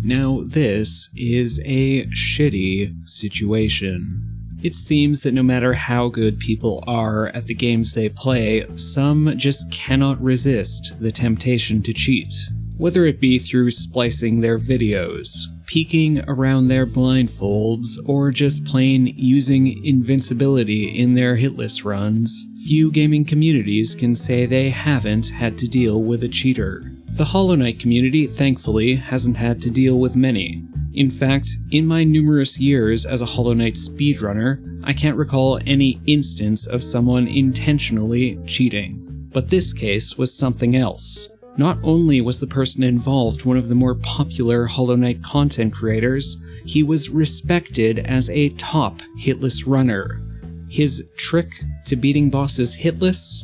Now this is a shitty situation. It seems that no matter how good people are at the games they play, some just cannot resist the temptation to cheat. Whether it be through splicing their videos, peeking around their blindfolds, or just plain using Invincibility in their Hitless runs, few gaming communities can say they haven't had to deal with a cheater. The Hollow Knight community, thankfully, hasn't had to deal with many. In fact, in my numerous years as a Hollow Knight speedrunner, I can't recall any instance of someone intentionally cheating. But this case was something else. Not only was the person involved one of the more popular Hollow Knight content creators, he was respected as a top hitless runner. His trick to beating bosses hitless?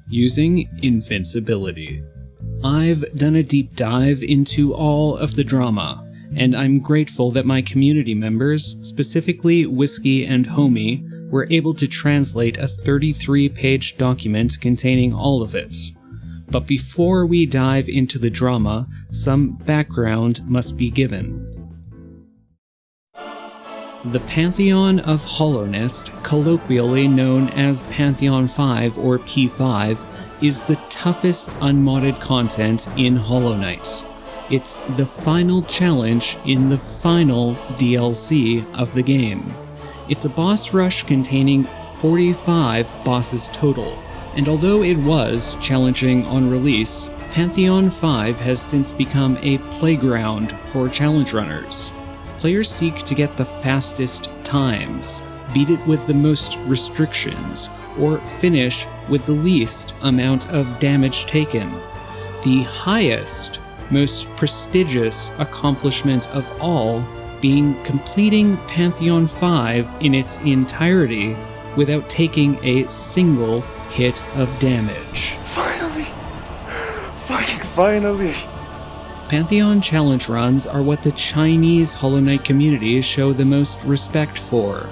Using Invincibility. I've done a deep dive into all of the drama, and I'm grateful that my community members, specifically Whiskey and Homie, were able to translate a 33-page document containing all of it. But before we dive into the drama, some background must be given. The Pantheon of Hollownest, colloquially known as Pantheon 5 or P5, is the toughest unmodded content in Hollow Knight. It's the final challenge in the final DLC of the game. It's a boss rush containing 45 bosses total. And although it was challenging on release, Pantheon 5 has since become a playground for challenge runners. Players seek to get the fastest times, beat it with the most restrictions, or finish with the least amount of damage taken. The highest, most prestigious accomplishment of all being completing Pantheon 5 in its entirety without taking a single hit of damage. Finally! Fucking finally! Pantheon challenge runs are what the Chinese Hollow Knight community show the most respect for.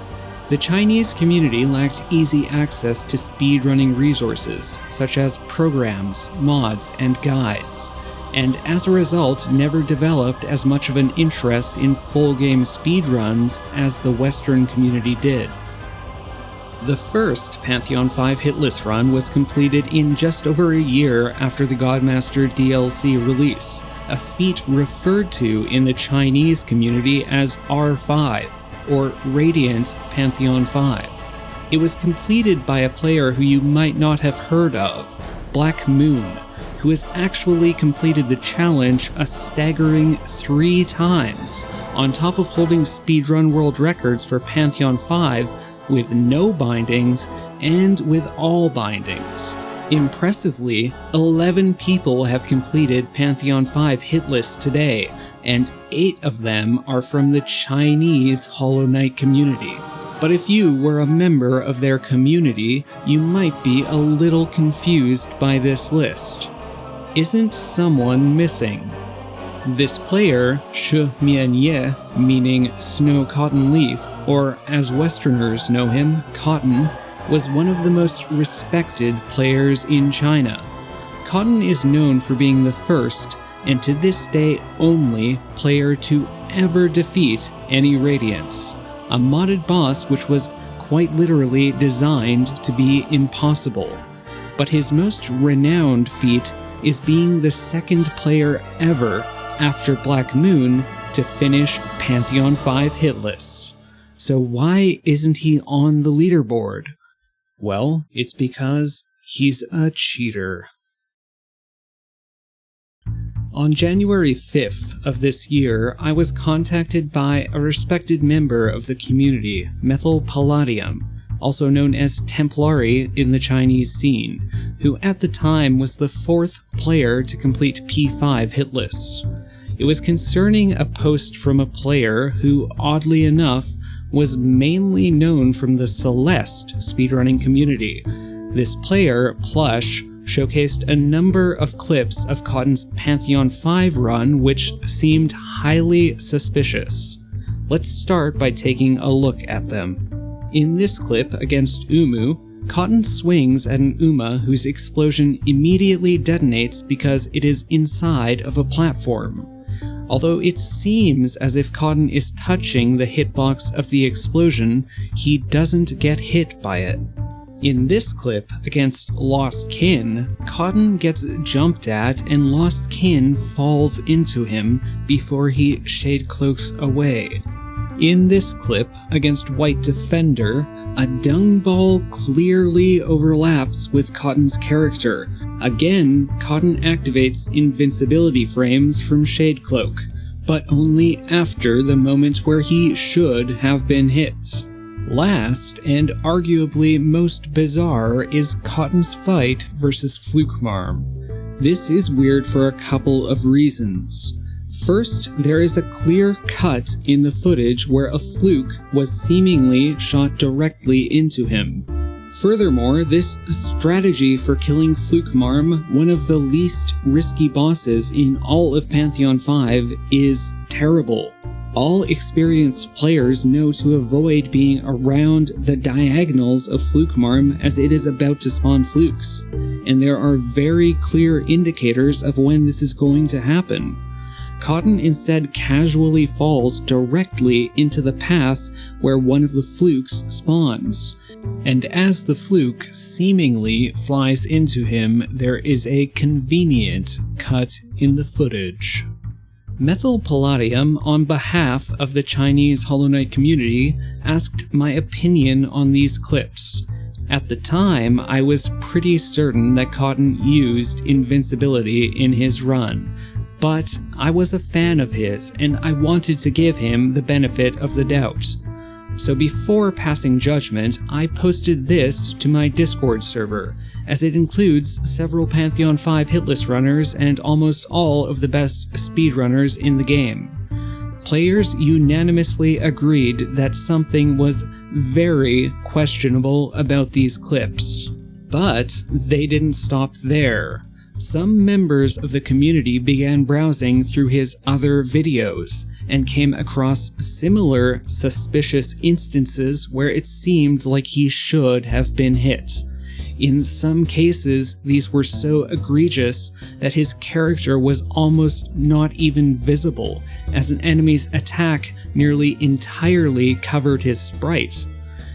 The Chinese community lacked easy access to speedrunning resources, such as programs, mods, and guides, and as a result never developed as much of an interest in full-game speedruns as the Western community did. The first Pantheon 5 hitless run was completed in just over a year after the Godmaster DLC release, a feat referred to in the Chinese community as R5, or Radiant Pantheon 5. It was completed by a player who you might not have heard of, Black Moon, who has actually completed the challenge a staggering 3 times, on top of holding speedrun world records for Pantheon 5 with no bindings and with all bindings. Impressively, 11 people have completed Pantheon 5 hitless today, and 8 of them are from the Chinese Hollow Knight community. But if you were a member of their community, you might be a little confused by this list. Isn't someone missing? This player, Shi Mianye, meaning Snow Cotton Leaf, or as Westerners know him, Cotton, was one of the most respected players in China. Cotton is known for being the first, and to this day only, player to ever defeat any Radiants, a modded boss which was quite literally designed to be impossible. But his most renowned feat is being the second player ever after Black Moon to finish Pantheon 5 hitless. So why isn't he on the leaderboard? Well, it's because he's a cheater. On January 5th of this year, I was contacted by a respected member of the community, Methyl Palladium, also known as Templari in the Chinese scene, who at the time was the 4th player to complete P5 hitless. It was concerning a post from a player who, oddly enough, was mainly known from the Celeste speedrunning community. This player, Plush, showcased a number of clips of Cotton's Pantheon 5 run which seemed highly suspicious. Let's start by taking a look at them. In this clip against Umu, Cotton swings at an Uma whose explosion immediately detonates because it is inside of a platform. Although it seems as if Cotton is touching the hitbox of the explosion, he doesn't get hit by it. In this clip, against Lost Kin, Cotton gets jumped at and Lost Kin falls into him before he shade cloaks away. In this clip, against White Defender, a dung ball clearly overlaps with Cotton's character. Again, Cotton activates invincibility frames from Shade Cloak, but only after the moment where he should have been hit. Last, and arguably most bizarre, is Cotton's fight versus Flukemarm. This is weird for a couple of reasons. First, there is a clear cut in the footage where a fluke was seemingly shot directly into him. Furthermore, this strategy for killing Flukemarm, one of the least risky bosses in all of Pantheon 5, is terrible. All experienced players know to avoid being around the diagonals of Flukemarm as it is about to spawn flukes, and there are very clear indicators of when this is going to happen. Cotton instead casually falls directly into the path where one of the flukes spawns, and as the fluke seemingly flies into him, there is a convenient cut in the footage. Methyl Palladium, on behalf of the Chinese Hollow Knight community, asked my opinion on these clips. At the time, I was pretty certain that Cotton used Invincibility in his run, but I was a fan of his and I wanted to give him the benefit of the doubt. So before passing judgment, I posted this to my Discord server, as it includes several Pantheon 5 Hitless runners and almost all of the best speedrunners in the game. Players unanimously agreed that something was very questionable about these clips. But they didn't stop there. Some members of the community began browsing through his other videos and came across similar suspicious instances where it seemed like he should have been hit. In some cases, these were so egregious that his character was almost not even visible, as an enemy's attack nearly entirely covered his sprite.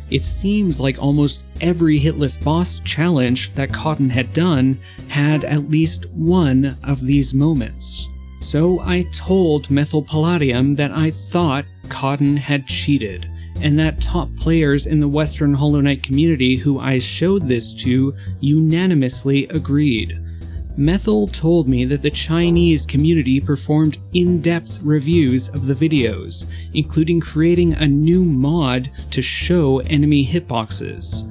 It seemed like almost every Hitless boss challenge that Cotton had done had at least one of these moments. So I told Methyl Palladium that I thought Cotton had cheated, and that top players in the Western Hollow Knight community who I showed this to unanimously agreed. Methyl told me that the Chinese community performed in-depth reviews of the videos, including creating a new mod to show enemy hitboxes.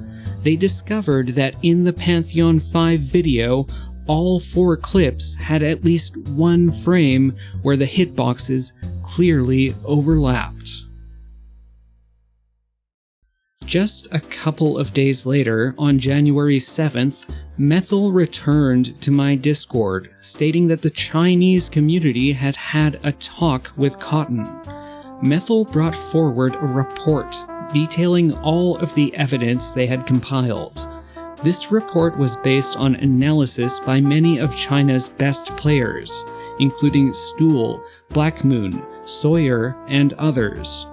They discovered that in the Pantheon 5 video, all 4 clips had at least one frame where the hitboxes clearly overlapped. Just a couple of days later, on January 7th, Methyl returned to my Discord, stating that the Chinese community had had a talk with Cotton. Methyl brought forward a report detailing all of the evidence they had compiled. This report was based on analysis by many of China's best players, including Stool, Black Moon, Sawyer, and others.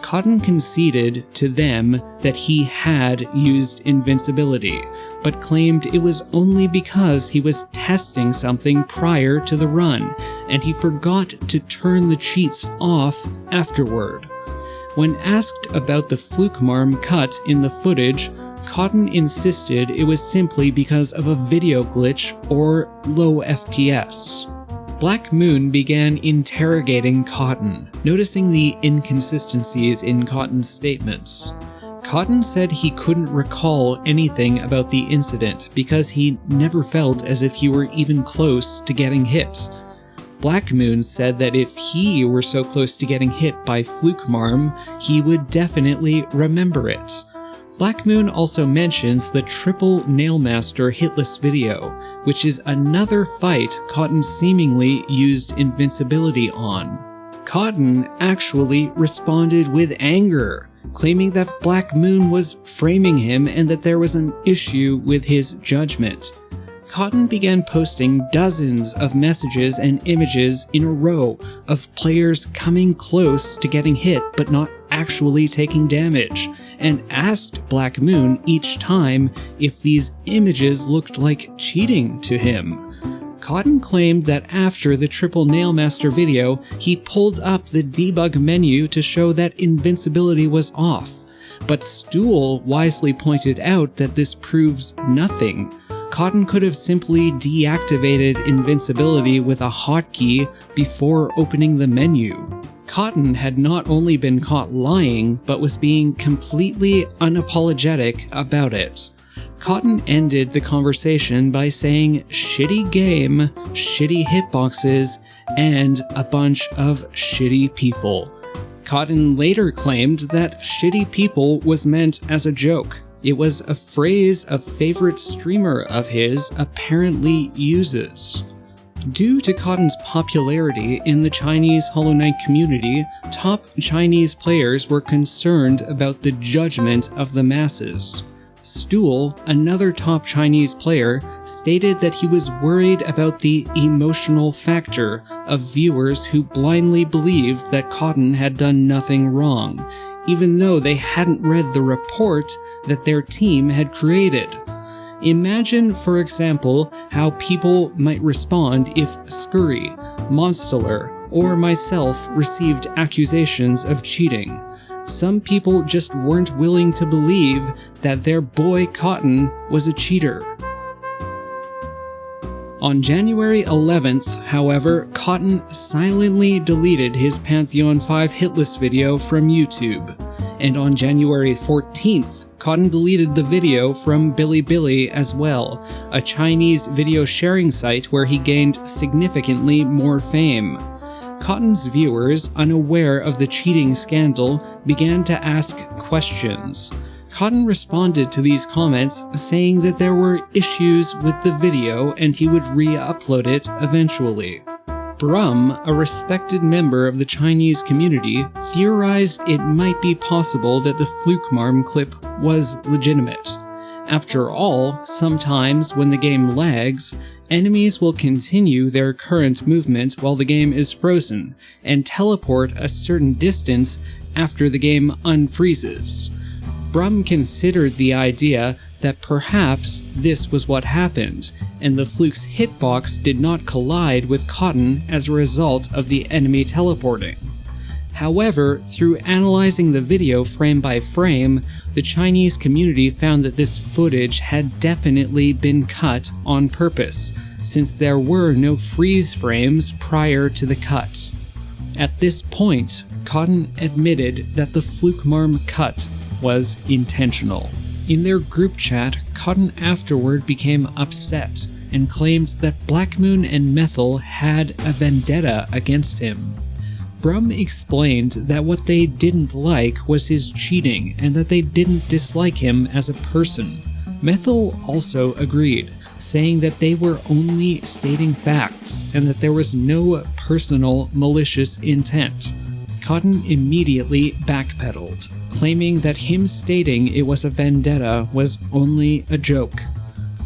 Cotton conceded to them that he had used Invincibility, but claimed it was only because he was testing something prior to the run, and he forgot to turn the cheats off afterward. When asked about the Flukemarm cut in the footage, Cotton insisted it was simply because of a video glitch or low FPS. Black Moon began interrogating Cotton, noticing the inconsistencies in Cotton's statements. Cotton said he couldn't recall anything about the incident because he never felt as if he were even close to getting hit. Black Moon said that if he were so close to getting hit by Flukemarm, he would definitely remember it. Black Moon also mentions the Triple Nailmaster Hitless video, which is another fight Cotton seemingly used Invincibility on. Cotton actually responded with anger, claiming that Black Moon was framing him and that there was an issue with his judgment. Cotton began posting dozens of messages and images in a row of players coming close to getting hit but not actually taking damage, and asked Black Moon each time if these images looked like cheating to him. Cotton claimed that after the Triple Nailmaster video, he pulled up the debug menu to show that Invincibility was off, but Stool wisely pointed out that this proves nothing. Cotton could have simply deactivated Invincibility with a hotkey before opening the menu. Cotton had not only been caught lying, but was being completely unapologetic about it. Cotton ended the conversation by saying shitty game, shitty hitboxes, and a bunch of shitty people. Cotton later claimed that shitty people was meant as a joke. It was a phrase a favorite streamer of his apparently uses. Due to Cotton's popularity in the Chinese Hollow Knight community, top Chinese players were concerned about the judgment of the masses. Stool, another top Chinese player, stated that he was worried about the emotional factor of viewers who blindly believed that Cotton had done nothing wrong, even though they hadn't read the report that their team had created. Imagine, for example, how people might respond if Scurry, Monsteller, or myself received accusations of cheating. Some people just weren't willing to believe that their boy Cotton was a cheater. On January 11th, however, Cotton silently deleted his Pantheon 5 Hitless video from YouTube, and on January 14th, Cotton deleted the video from Bilibili as well, a Chinese video sharing site where he gained significantly more fame. Cotton's viewers, unaware of the cheating scandal, began to ask questions. Cotton responded to these comments saying that there were issues with the video and he would re-upload it eventually. Brum, a respected member of the Chinese community, theorized it might be possible that the Flukemarm clip was legitimate. After all, sometimes when the game lags, enemies will continue their current movement while the game is frozen, and teleport a certain distance after the game unfreezes. Brum considered the idea that perhaps this was what happened, and the Fluke's hitbox did not collide with Cotton as a result of the enemy teleporting. However, through analyzing the video frame by frame, the Chinese community found that this footage had definitely been cut on purpose, since there were no freeze frames prior to the cut. At this point, Cotton admitted that the Flukemarm cut was intentional. In their group chat, Cotton afterward became upset and claimed that Black Moon and Methyl had a vendetta against him. Brum explained that what they didn't like was his cheating and that they didn't dislike him as a person. Methyl also agreed, saying that they were only stating facts and that there was no personal malicious intent. Cotton immediately backpedaled, claiming that him stating it was a vendetta was only a joke.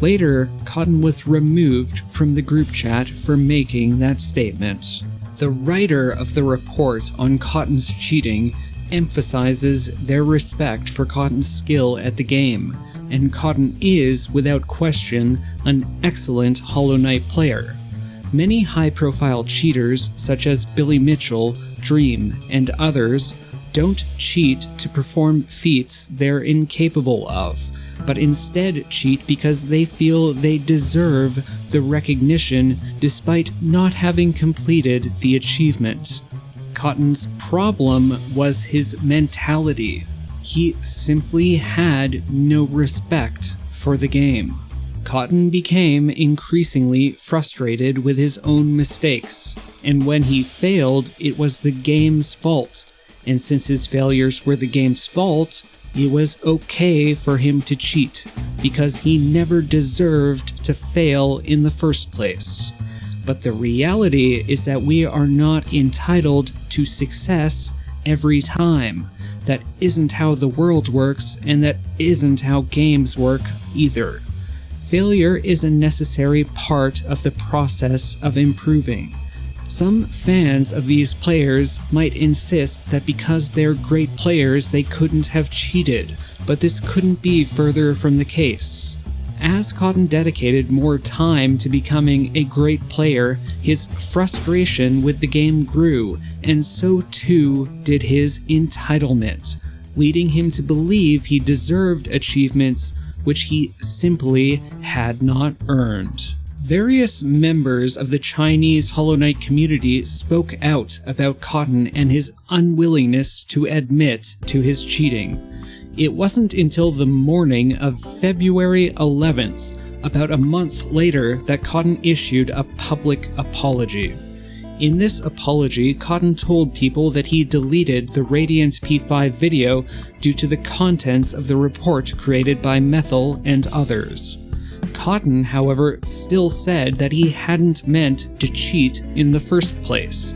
Later, Cotton was removed from the group chat for making that statement. The writer of the report on Cotton's cheating emphasizes their respect for Cotton's skill at the game, and Cotton is, without question, an excellent Hollow Knight player. Many high-profile cheaters, such as Billy Mitchell, Dream, and others, don't cheat to perform feats they're incapable of, but instead cheat because they feel they deserve the recognition despite not having completed the achievement. Cotton's problem was his mentality. He simply had no respect for the game. Cotton became increasingly frustrated with his own mistakes, and when he failed, it was the game's fault. And since his failures were the game's fault, it was okay for him to cheat, because he never deserved to fail in the first place. But the reality is that we are not entitled to success every time. That isn't how the world works, and that isn't how games work either. Failure is a necessary part of the process of improving. Some fans of these players might insist that because they're great players they couldn't have cheated, but this couldn't be further from the case. As Cotton dedicated more time to becoming a great player, his frustration with the game grew, and so too did his entitlement, leading him to believe he deserved achievements which he simply had not earned. Various members of the Chinese Hollow Knight community spoke out about Cotton and his unwillingness to admit to his cheating. It wasn't until the morning of February 11th, about a month later, that Cotton issued a public apology. In this apology, Cotton told people that he deleted the Radiant P5 video due to the contents of the report created by Methyl and others. Cotton, however, still said that he hadn't meant to cheat in the first place.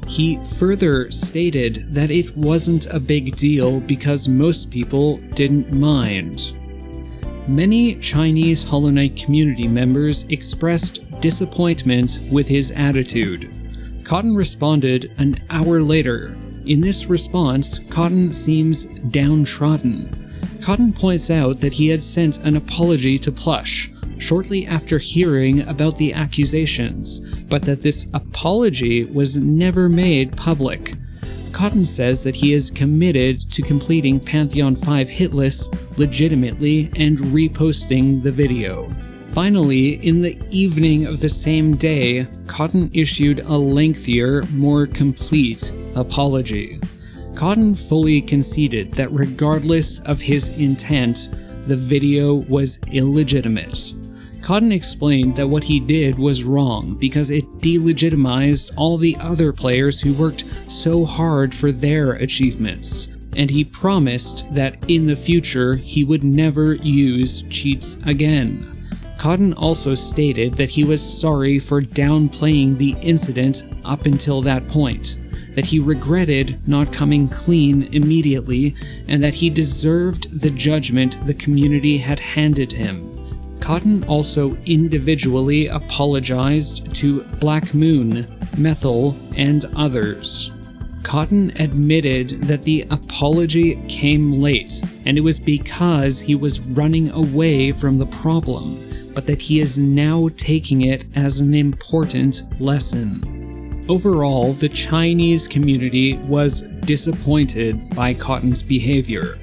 He further stated that it wasn't a big deal because most people didn't mind. Many Chinese Hollow Knight community members expressed disappointment with his attitude. Cotton responded an hour later. In this response, Cotton seems downtrodden. Cotton points out that he had sent an apology to Plush shortly after hearing about the accusations, but that this apology was never made public. Cotton says that he is committed to completing Pantheon 5 Hitless legitimately and reposting the video. Finally, in the evening of the same day, Cotton issued a lengthier, more complete apology. Cotton fully conceded that regardless of his intent, the video was illegitimate. Cotton explained that what he did was wrong because it delegitimized all the other players who worked so hard for their achievements, and he promised that in the future he would never use cheats again. Cotton also stated that he was sorry for downplaying the incident up until that point, that he regretted not coming clean immediately, and that he deserved the judgment the community had handed him. Cotton also individually apologized to Black Moon, Methyl, and others. Cotton admitted that the apology came late, and it was because he was running away from the problem, but that he is now taking it as an important lesson. Overall, the Chinese community was disappointed by Cotton's behavior.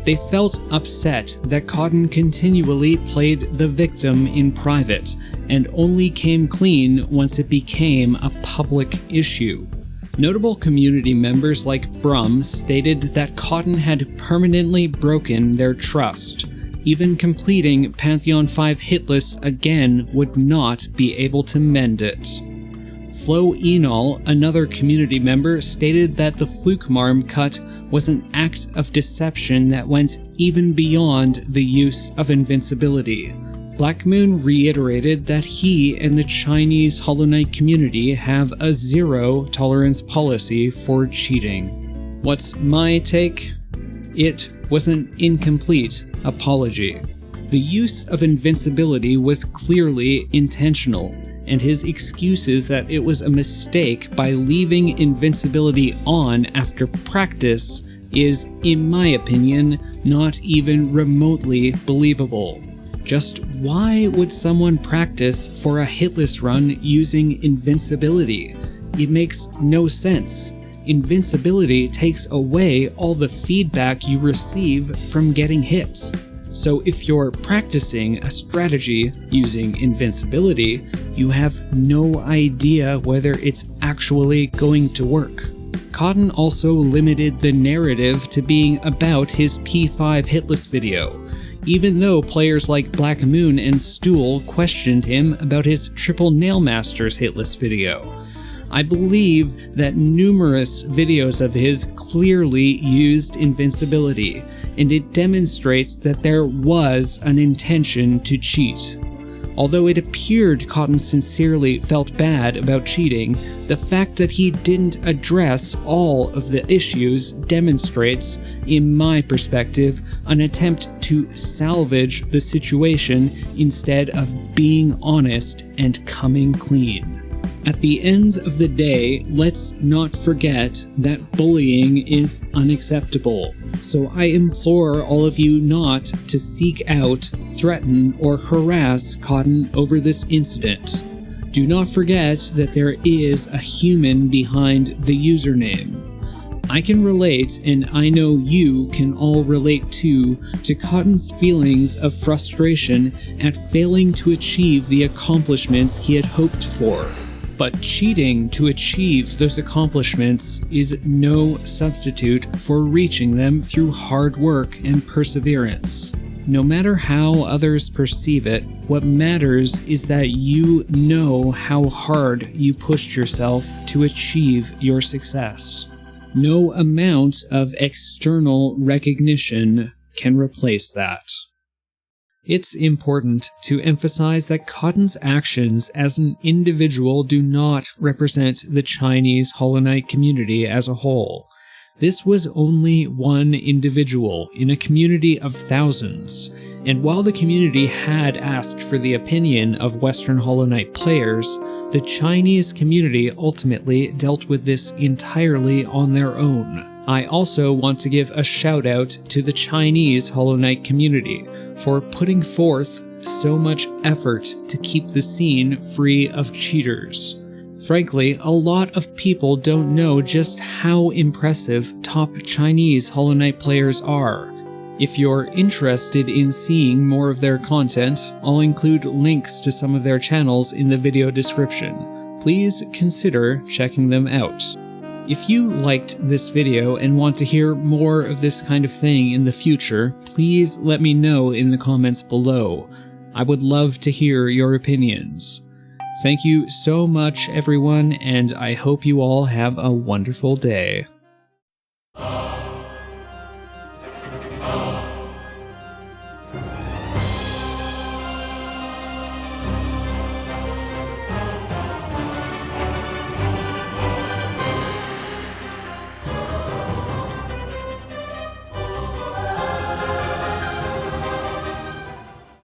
They felt upset that Cotton continually played the victim in private, and only came clean once it became a public issue. Notable community members like Brum stated that Cotton had permanently broken their trust. Even completing Pantheon 5 Hitless again would not be able to mend it. Flo Enol, another community member, stated that the Flukemarm cut was an act of deception that went even beyond the use of invincibility. Black Moon reiterated that he and the Chinese Hollow Knight community have a zero-tolerance policy for cheating. What's my take? It was an incomplete apology. The use of invincibility was clearly intentional, and his excuses that it was a mistake by leaving invincibility on after practice is, in my opinion, not even remotely believable. Just why would someone practice for a hitless run using invincibility? It makes no sense. Invincibility takes away all the feedback you receive from getting hit. So if you're practicing a strategy using invincibility, you have no idea whether it's actually going to work. Cotton also limited the narrative to being about his P5 Hitless video, even though players like Black Moon and Stool questioned him about his Triple Nail Masters Hitless video. I believe that numerous videos of his clearly used invincibility, and it demonstrates that there was an intention to cheat. Although it appeared Cotton sincerely felt bad about cheating, the fact that he didn't address all of the issues demonstrates, in my perspective, an attempt to salvage the situation instead of being honest and coming clean. At the end of the day, let's not forget that bullying is unacceptable. So I implore all of you not to seek out, threaten, or harass Cotton over this incident. Do not forget that there is a human behind the username. I can relate, and I know you can all relate too, to Cotton's feelings of frustration at failing to achieve the accomplishments he had hoped for. But cheating to achieve those accomplishments is no substitute for reaching them through hard work and perseverance. No matter how others perceive it, what matters is that you know how hard you pushed yourself to achieve your success. No amount of external recognition can replace that. It's important to emphasize that Cotton's actions as an individual do not represent the Chinese Hollow Knight community as a whole. This was only one individual in a community of thousands, and while the community had asked for the opinion of Western Hollow Knight players, the Chinese community ultimately dealt with this entirely on their own. I also want to give a shout out to the Chinese Hollow Knight community for putting forth so much effort to keep the scene free of cheaters. Frankly, a lot of people don't know just how impressive top Chinese Hollow Knight players are. If you're interested in seeing more of their content, I'll include links to some of their channels in the video description. Please consider checking them out. If you liked this video and want to hear more of this kind of thing in the future, please let me know in the comments below. I would love to hear your opinions. Thank you so much, everyone, and I hope you all have a wonderful day.